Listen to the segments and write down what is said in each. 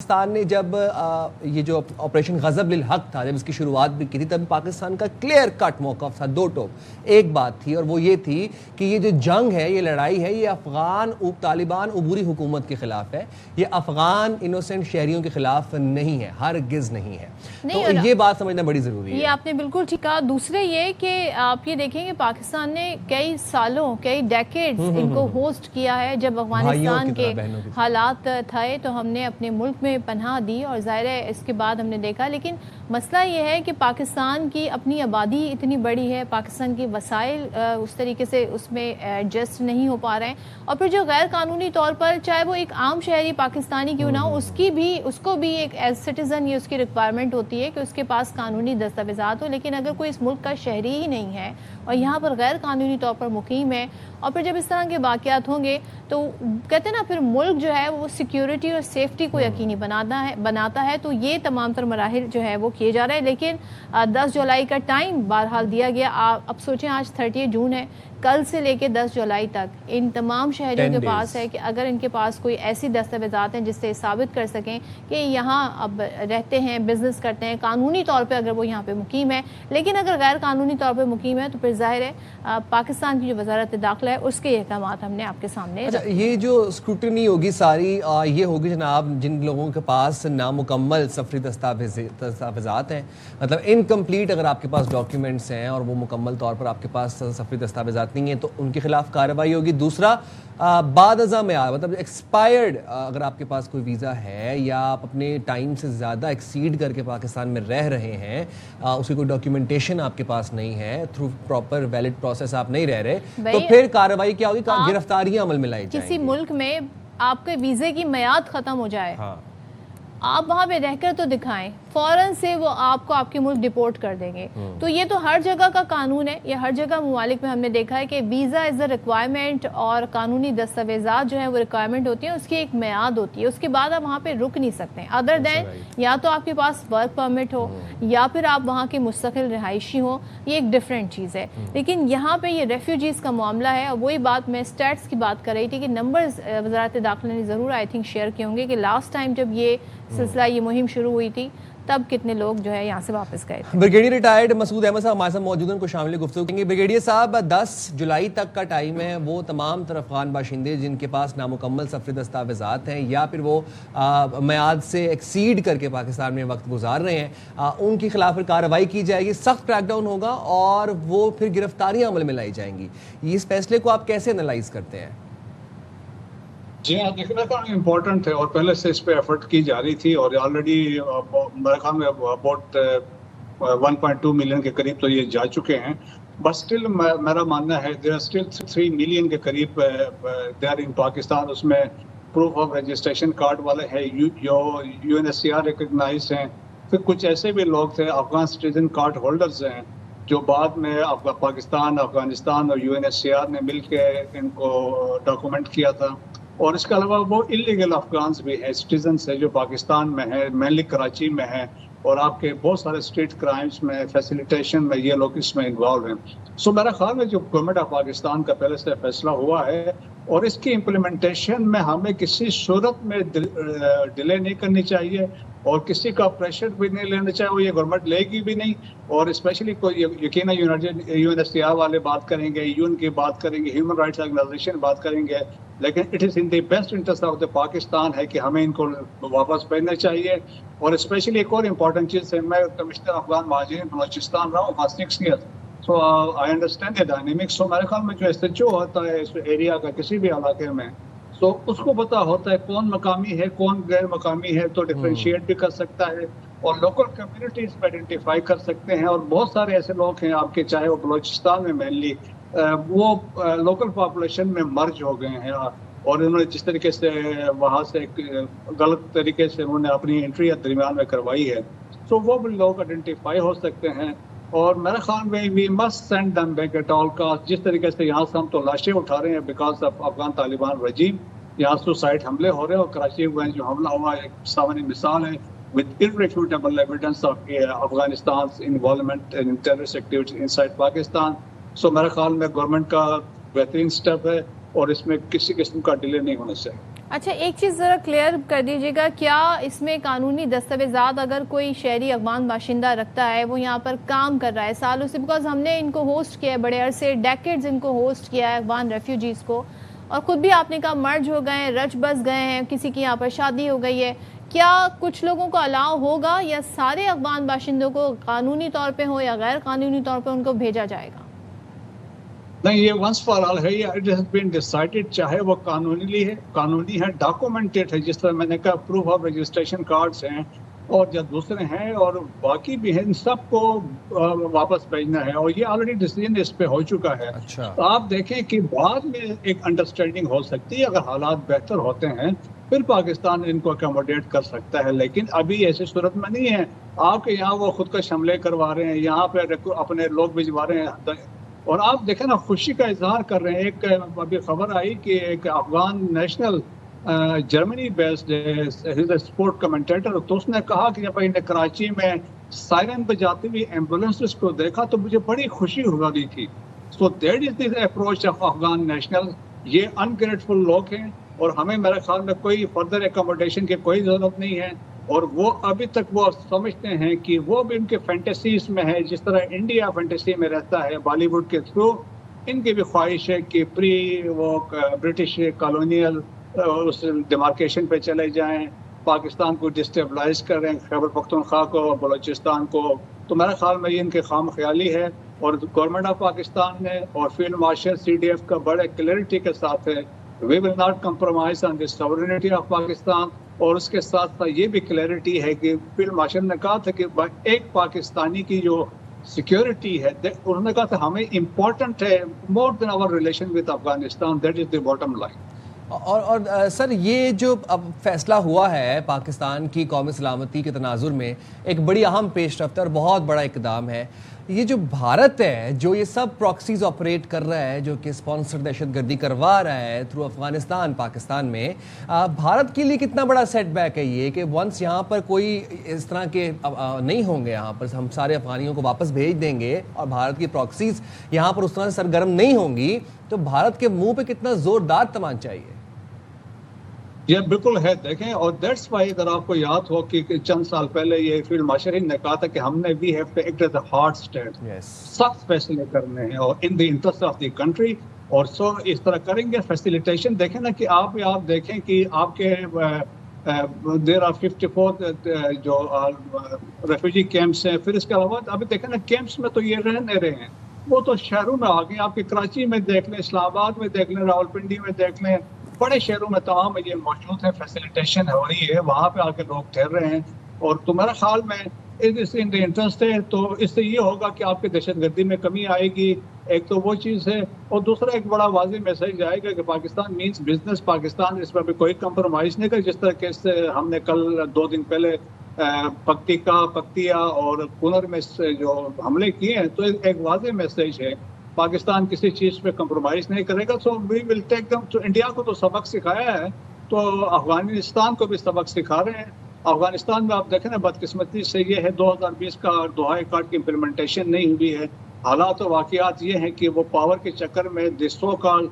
پاکستان نے جب یہ جو آپریشن غضب للحق تھا، جب اس کی شروعات بھی کی تھی، تب پاکستان کا کلیئر کٹ موقف تھا، دو ٹوک ایک بات تھی، اور وہ یہ تھی کہ یہ جو جنگ ہے، یہ لڑائی ہے، یہ افغان طالبان عبوری حکومت کے خلاف ہے، یہ افغان انوسنٹ شہریوں کے خلاف نہیں ہے، ہرگز نہیں ہے۔ تو یہ بات سمجھنا بڑی ضروری ہے۔ یہ آپ نے بالکل ٹھیک کہا۔ دوسرے یہ کہ آپ یہ دیکھیں کہ پاکستان نے کئی سالوں، کئی ڈیکیڈز ان کو ہوسٹ کیا ہے۔ جب افغانستان کے حالات تھے تو ہم نے اپنے ملک میں پناہ دی، اور ظاہر ہے اس کے بعد ہم نے دیکھا، لیکن مسئلہ یہ ہے کہ پاکستان کی اپنی آبادی اتنی بڑی ہے، پاکستان کی وسائل اس طریقے سے اس میں ایڈجسٹ نہیں ہو پا رہے ہیں، اور پھر جو غیر قانونی طور پر، چاہے وہ ایک عام شہری پاکستانی کیوں نہ ہو، اس کو بھی ایک ایز سٹیزن یہ اس کی ریکوائرمنٹ ہوتی ہے کہ اس کے پاس قانونی دستاویزات ہو، لیکن اگر کوئی اس ملک کا شہری ہی نہیں ہے اور یہاں پر غیر قانونی طور پر مقیم ہے، اور پھر جب اس طرح کے واقعات ہوں گے تو کہتے ہیں نا، پھر ملک جو ہے وہ سیکیورٹی اور سیفٹی کو یقینی بناتا ہے۔ تو یہ تمام تر مراحل جو ہے وہ کیے جا رہے ہیں، لیکن 10 جولائی کا ٹائم بہرحال دیا گیا۔ اب سوچیں آج 30 جون ہے، کل سے لے کے 10 جولائی تک ان تمام شہریوں کے پاس ہے کہ اگر ان کے پاس کوئی ایسی دستاویزات ہیں جس سے ثابت کر سکیں کہ یہاں اب رہتے ہیں، بزنس کرتے ہیں، قانونی طور پہ اگر وہ یہاں پہ مقیم ہے، لیکن اگر غیر قانونی طور پہ مقیم ہے تو پھر ظاہر ہے پاکستان کی جو وزارت داخلہ ہے اس کے احکامات ہم نے آپ کے سامنے۔ یہ جو اسکروٹنی ہوگی ساری یہ ہوگی جناب جن لوگوں کے پاس نامکمل سفری دستاویزات ہیں، مطلب انکمپلیٹ اگر آپ کے پاس ڈاکیومنٹس ہیں اور وہ مکمل طور پر آپ کے پاس سفری دستاویزات نہیں ہیں تو ان کے خلاف کارروائی ہوگی۔ دوسرا، بعد ازاں میعاد، مطلب ایکسپائرڈ اگر آپ کے پاس کوئی ویزا ہے یا آپ اپنے ٹائم سے زیادہ ایکسیڈ کر کے پاکستان میں رہ رہے ہیں، اس کی کوئی ڈاکیومنٹیشن آپ کے پاس نہیں ہے، تھرو پراپر ویلڈ پروسیس آپ نہیں رہ رہے، تو پھر کارروائی کیا ہوگی؟ گرفتاریاں عمل میں لائی جائیں گی۔ کسی ملک میں آپ کے ویزے کی میعاد ختم ہو جائے، آپ وہاں پہ رہ کر تو دکھائیں، فوراً سے وہ آپ کو آپ کے ملک ڈیپورٹ کر دیں گے۔ تو یہ تو ہر جگہ کا قانون ہے، یہ ہر جگہ ممالک میں ہم نے دیکھا ہے کہ ویزا از اے ریکوائرمنٹ، اور قانونی دستاویزات جو ہیں وہ ریکوائرمنٹ ہوتی ہیں، اس کی ایک میعاد ہوتی ہے، اس کے بعد آپ وہاں پہ رک نہیں سکتے ادر دین یا تو آپ کے پاس ورک پرمٹ ہو یا پھر آپ وہاں کے مستقل رہائشی ہوں، یہ ایک ڈفرینٹ چیز ہے۔ لیکن یہاں پہ یہ ریفیوجیز کا معاملہ ہے، اور وہی بات میں اسٹیٹس کی بات کر رہی تھی کہ نمبرز وزارت داخلہ نے ضرور آئی تھنک شیئر کیے ہوں گے کہ لاسٹ ٹائم جب یہ سلسلہ، یہ مہم شروع ہوئی تھی، تب کتنے لوگ جو ہے یہاں سے واپس گئے تھے۔ بریگیڈیئر ریٹائرڈ مسعود احمد صاحب ہمارے ساتھ موجود ہیں، ان کو شامل گفتگو کریں گے۔ بریگیڈیئر صاحب، 10 جولائی تک کا ٹائم ہے، وہ تمام تر افغان باشندے جن کے پاس نامکمل سفری دستاویزات ہیں یا پھر وہ میعاد سے ایکسیڈ کر کے پاکستان میں وقت گزار رہے ہیں، ان کے خلاف پھر کارروائی کی جائے گی، سخت کریک ڈاؤن ہوگا اور وہ پھر گرفتاریاں عمل میں لائی جائیں گی۔ اس فیصلے کو آپ کیسے انالائز کرتے ہیں؟ جی ہاں، دیکھنا کا امپورٹنٹ ہے، اور پہلے سے اس پہ ایفرٹ کی جا رہی تھی، اور آلریڈی میرے خیال میں اباؤٹ 1.2 ملین کے قریب تو یہ جا چکے ہیں، بٹ اسٹل میرا ماننا ہے دیر آر اسٹل 3 ملین کے قریب دے آر ان پاکستان۔ اس میں پروف آف رجسٹریشن کارڈ والے ہیں، UNHCR ریکگنائزڈ ہیں، پھر کچھ ایسے بھی لوگ تھے افغان سٹیزن کارڈ ہولڈرز ہیں جو بعد میں پاکستان، افغانستان اور UNHCR نے مل کے ان کو ڈاکومنٹ کیا تھا، اور اس کے علاوہ وہ انلیگل افغانس بھی ہیں، سٹیزنس ہیں جو پاکستان میں ہیں، مینلی کراچی میں ہیں، اور آپ کے بہت سارے اسٹریٹ کرائمز میں، فیسیلیٹیشن میں یہ لوگ اس میں انوالو ہیں۔ سو میرا خیال میں جو گورنمنٹ آف پاکستان کا پہلے سے فیصلہ ہوا ہے، اور اس کی امپلیمنٹیشن میں ہمیں کسی صورت میں ڈیلے نہیں کرنی چاہیے، اور کسی کا پریشر بھی نہیں لینا چاہیے، وہ یہ گورنمنٹ لے گی بھی نہیں، اور اسپیشلی کوئی یقیناً UNHCR والے بات کریں گے، UN کی بات کریں گے، ہیومن رائٹس آرگنائزیشن بات کریں گے، لیکن it is in the best interest of the Pakistan ہے کہ ہمیں ان کو واپس بھیجنا چاہیے۔ اور اسپیشلی ایک اور امپورٹنٹ چیز ہے، میں کمشنر افغان مہاجرین بلوچستان رہا ہوں past 6 years, so I understand the dynamics. سو میرے خیال میں جو SHO ہوتا ہے اس ایریا کا کسی بھی علاقے میں، تو اس کو پتا ہوتا ہے کون مقامی ہے کون غیر مقامی ہے، تو ڈفرینشیٹ بھی کر سکتا ہے، اور لوکل کمیونٹیز کو آئیڈینٹیفائی کر سکتے ہیں۔ اور بہت سارے ایسے لوگ ہیں آپ کے، چاہے وہ بلوچستان میں مینلی وہ لوکل پاپولیشن میں مرج ہو گئے ہیں، اور انہوں نے جس طریقے سے وہاں سے غلط طریقے سے انہوں نے اپنی انٹری درمیان میں کروائی ہے، تو وہ بھی لوگ آئیڈینٹیفائی ہو سکتے ہیں۔ اور میرے خیال میں we must send them back at all cost. جس طریقے سے یہاں سے ہم تو لاشیں اٹھا رہے ہیں بیکاز آف افغان طالبان رجیم، یہاں سوسائڈ حملے ہو رہے ہیں، اور کراچی میں جو حملہ ہوا ایک سامنے مثال ہے with irrefutable evidence of Afghanistan's involvement in terrorist activities inside Pakistan۔ سو میرے خیال میں گورنمنٹ کا بہترین سٹیپ ہے، اور اس میں کسی قسم کا ڈیلے نہیں ہونا چاہیے۔ اچھا ایک چیز ذرا کلیئر کر دیجیے گا، کیا اس میں قانونی دستاویزات اگر کوئی شہری افغان باشندہ رکھتا ہے، وہ یہاں پر کام کر رہا ہے سالوں سے، بیکاز ہم نے ان کو ہوسٹ کیا ہے بڑے عرصے، ڈیکیڈز ان کو ہوسٹ کیا ہے افغان ریفیوجیز کو، اور خود بھی آپ نے کہا مرج ہو گئے ہیں، رچ بس گئے ہیں، کسی کی یہاں پر شادی ہو گئی ہے، کیا کچھ لوگوں کو الاؤ ہوگا یا سارے افغان باشندوں کو قانونی طور پہ ہو یا غیر قانونی طور پہ ان کو بھیجا جائے گا؟ نہیں، یہ ونس فار آل ہے، یہ اٹ ہیز بین ڈیسائیڈڈ، چاہے وہ قانونی ہے، ڈاکومنٹڈ ہے، جس طرح میں نے کہا پروف آف رجسٹریشن کارڈز ہیں اور جو دوسرے ہیں اور باقی بھی ہیں، ان سب کو واپس بھیجنا ہے، اور یہ آلریڈی ڈیسیژن اس پہ ہو چکا ہے۔ اچھا تو آپ دیکھیں کہ بعد میں ایک انڈرسٹینڈنگ ہو سکتی ہے، اگر حالات بہتر ہوتے ہیں پھر پاکستان ان کو اکوموڈیٹ کر سکتا ہے، لیکن ابھی ایسی صورت میں نہیں ہے۔ آپ کے یہاں وہ خود کا حملے کروا رہے ہیں، یہاں پہ اپنے لوگ بھجوا رہے ہیں، اور آپ دیکھیں نا خوشی کا اظہار کر رہے ہیں۔ ایک ابھی خبر آئی کہ ایک Afghan national Germany based sport commentator, تو اس نے کہا کہ جب نے کراچی میں سائرن بجاتی ہوئی ایمبولینسز کو دیکھا تو مجھے بڑی خوشی ہو رہی تھی۔ So that is the approach of Afghan national. یہ انگریٹفل لوگ ہیں اور ہمیں میرے خیال میں کوئی فردر ایکوموڈیشن کی کوئی ضرورت نہیں ہے، اور وہ ابھی تک وہ سمجھتے ہیں کہ وہ بھی ان کے فینٹیسیز میں ہے، جس طرح انڈیا فینٹیسی میں رہتا ہے بالی ووڈ کے تھرو، ان کی بھی خواہش ہے کہ وہ برٹش کالونیل اس ڈیمارکیشن پہ چلے جائیں، پاکستان کو ڈسٹیبلائز کریں، خیبر پختونخوا کو، بلوچستان کو۔ تو میرے خیال میں یہ ان کے خام خیالی ہے، اور گورنمنٹ آف پاکستان نے اور فیلڈ مارشل CDF کا بڑے کلیئرٹی کے ساتھ ہے we will not compromise on the sovereignty of Pakistan, اور اس کے ساتھ ساتھ یہ بھی کلیئرٹی ہے کہ فیلڈ مارشل نے کہا تھا کہ ایک پاکستانی کی جو سیکیورٹی ہے، انہوں نے کہا تھا ہمیں امپورٹنٹ ہے more than our relation with Afghanistan, that is the bottom line. اور سر یہ جو اب فیصلہ ہوا ہے پاکستان کی قومی سلامتی کے تناظر میں، ایک بڑی اہم پیش رفت اور بہت بڑا اقدام ہے۔ یہ جو بھارت ہے جو یہ سب پراکسیز آپریٹ کر رہا ہے، جو کہ اسپانسر دہشت گردی کروا رہا ہے تھرو افغانستان پاکستان میں، بھارت کے لیے کتنا بڑا سیٹ بیک ہے یہ کہ ونس یہاں پر کوئی اس طرح کے نہیں ہوں گے، یہاں پر ہم سارے افغانیوں کو واپس بھیج دیں گے اور بھارت کی پراکسیز یہاں پر اس طرح سے سرگرم نہیں ہوں گی، تو بھارت کے منہ پہ کتنا زوردار تمانچہ چاہیے؟ یہ بالکل ہے، دیکھیں، اور دیٹس وائی اگر آپ کو یاد ہو کہ چند سال پہلے یہ فیلڈ مارشل نے کہا تھا کہ ہم نے we have to act as a hard state, سخت فیصلے کرنے ہیں اور in the interest of the country, اور سو اس طرح کریں گے فیسیلیٹیشن۔ دیکھیں نا کہ آپ دیکھیں کہ آپ کے دیر آر 54 جو ریفیوجی کیمپس ہیں، پھر اس کے علاوہ ابھی دیکھیں نا کیمپس میں تو یہ رہ نہیں رہے ہیں، وہ تو شہروں میں آ گئے، آپ کے کراچی میں دیکھ لیں، اسلام آباد میں دیکھ لیں، راولپنڈی میں دیکھ لیں، بڑے شہروں میں تمام یہ موجود ہے، فیسیلیٹیشن ہو رہی ہے، وہاں پہ آ کے لوگ ٹھہر رہے ہیں، اور تمہارا خیال میں ان دی انٹرسٹ ہے، تو اس سے یہ ہوگا کہ آپ کی دہشت گردی میں کمی آئے گی، ایک تو وہ چیز ہے، اور دوسرا ایک بڑا واضح میسج آئے گا کہ پاکستان مینس بزنس، پاکستان اس میں بھی کوئی کمپرومائز نہیں کرے، جس طرح کہ ہم نے کل 2 دن پہلے پکتیا اور کنر میں جو حملے کیے ہیں، تو ایک واضح میسج ہے پاکستان کسی چیز پہ کمپرومائز نہیں کرے گا۔ سو وی ول ٹیک دم، تو انڈیا کو تو سبق سکھایا ہے، تو افغانستان کو بھی سبق سکھا رہے ہیں۔ افغانستان میں آپ دیکھیں نا بدقسمتی سے یہ ہے 2020 کا دوحہ کارڈ کی امپلیمنٹیشن نہیں ہوئی ہے۔ حالات و واقعات یہ ہیں کہ وہ پاور کے چکر میں دی سو کال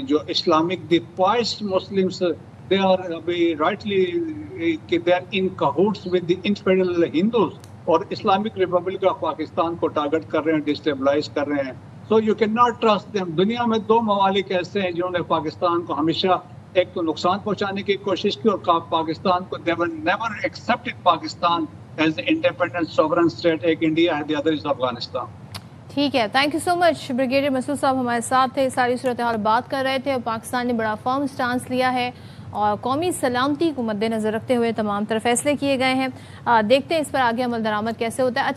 جو اسلامک دی پوائسٹ مسلمس، دے آر رائٹلی کہ they are in cahoots with the infidel Hindus, اور اسلامک ریپبلک آف پاکستان کو ٹارگٹ کر رہے ہیں، ڈسٹیبلائز کر رہے ہیں۔ So you can not trust them. دنیا میں 2 ممالک ایسے ہیں جنہوں نے پاکستان کو ہمیشہ ایک تو نقصان پہنچانے کی کوشش کی، اور پاکستان کو they will never accepted Pakistan as an independent sovereign state۔ ایک انڈیا ہے، the other is افغانستان۔ ٹھیک ہے، thank you so much. Brigadier Masood sahab ہمارے ساتھ تھے، ساری صورتحال بات کر رہے تھے، اور پاکستان نے بڑا فرم سٹانس لیا ہے اور قومی سلامتی کو مد نظر رکھتے ہوئے تمام تر فیصلے کیے گئے ہیں۔ دیکھتے ہیں اس پر آگے عمل درآمد کیسے ہوتا ہے۔